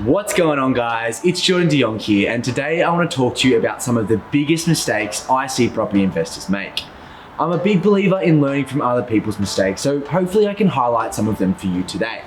What's going on, guys? It's Jordan de Jong here, and today I want to talk to you about some of the biggest mistakes I see property investors make. I'm a big believer in learning from other people's mistakes, so hopefully I can highlight some of them for you today.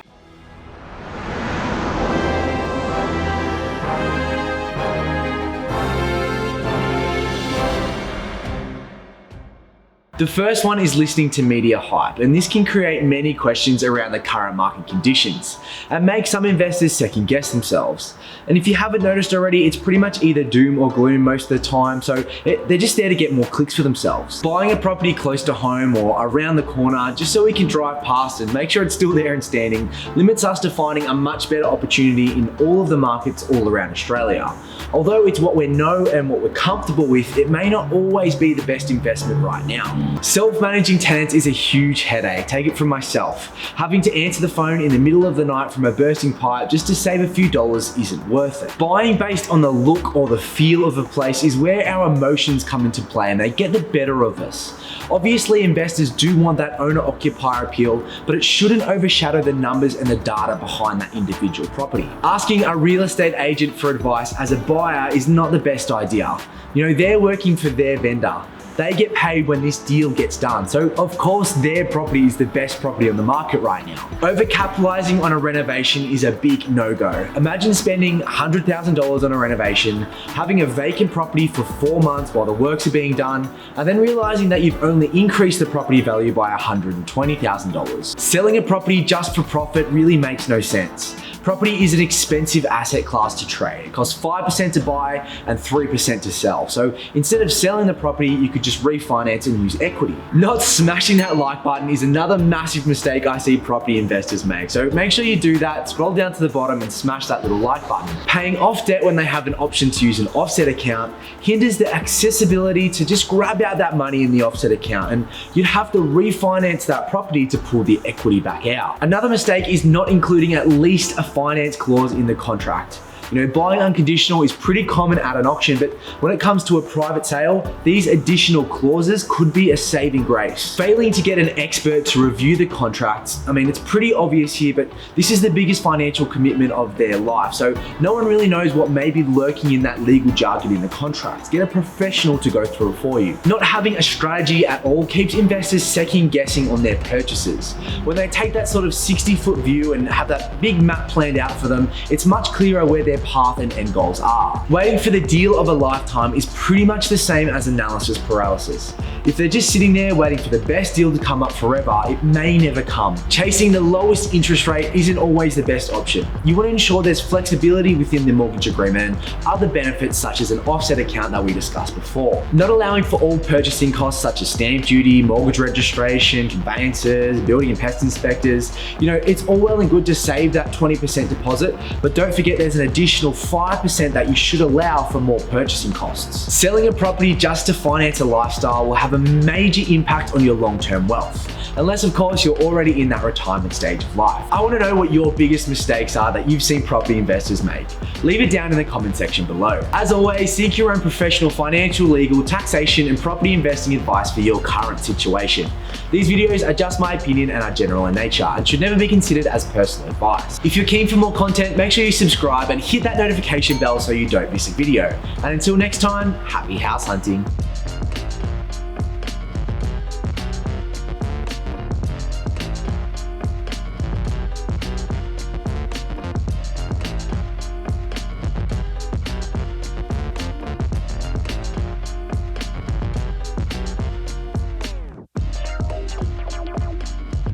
The first one is listening to media hype, and this can create many questions around the current market conditions and make some investors second guess themselves. And if you haven't noticed already, it's pretty much either doom or gloom most of the time, so they're just there to get more clicks for themselves. Buying a property close to home or around the corner just so we can drive past and make sure it's still there and standing limits us to finding a much better opportunity in all of the markets all around Australia. Although it's what we know and what we're comfortable with, it may not always be the best investment right now. Self-managing tenants is a huge headache, take it from myself. Having to answer the phone in the middle of the night from a bursting pipe just to save a few dollars isn't worth it. Buying based on the look or the feel of a place is where our emotions come into play and they get the better of us. Obviously, investors do want that owner-occupier appeal, but it shouldn't overshadow the numbers and the data behind that individual property. Asking a real estate agent for advice as a buyer is not the best idea. You know, they're working for their vendor. They get paid when this deal gets done. So of course their property is the best property on the market right now. Overcapitalizing on a renovation is a big no-go. Imagine spending $100,000 on a renovation, having a vacant property for 4 months while the works are being done, and then realizing that you've only increased the property value by $120,000. Selling a property just for profit really makes no sense. Property is an expensive asset class to trade. It costs 5% to buy and 3% to sell. So instead of selling the property, you could just refinance and use equity. Not smashing that like button is another massive mistake I see property investors make. So make sure you do that, scroll down to the bottom and smash that little like button. Paying off debt when they have an option to use an offset account hinders the accessibility to just grab out that money in the offset account, and you'd have to refinance that property to pull the equity back out. Another mistake is not including at least a finance clause in the contract. You know, buying unconditional is pretty common at an auction, but when it comes to a private sale, these additional clauses could be a saving grace. Failing to get an expert to review the contracts, I mean, it's pretty obvious here, but this is the biggest financial commitment of their life. So no one really knows what may be lurking in that legal jargon in the contracts. Get a professional to go through it for you. Not having a strategy at all keeps investors second guessing on their purchases. When they take that sort of 60-foot view and have that big map planned out for them, it's much clearer where their path and end goals are. Waiting for the deal of a lifetime is pretty much the same as analysis paralysis. If they're just sitting there waiting for the best deal to come up forever, it may never come. Chasing the lowest interest rate isn't always the best option. You want to ensure there's flexibility within the mortgage agreement and other benefits such as an offset account that we discussed before. Not allowing for all purchasing costs such as stamp duty, mortgage registration, conveyances, building and pest inspectors. You know, it's all well and good to save that 20% deposit, but don't forget there's an additional 5% that you should allow for more purchasing costs. Selling a property just to finance a lifestyle will have a major impact on your long-term wealth, unless of course you're already in that retirement stage of life. I want to know what your biggest mistakes are that you've seen property investors make. Leave it down in the comment section below. As always, seek your own professional financial, legal, taxation, and property investing advice for your current situation. These videos are just my opinion and are general in nature and should never be considered as personal advice. If you're keen for more content, make sure you subscribe and hit that notification bell so you don't miss a video. And until next time, happy house hunting.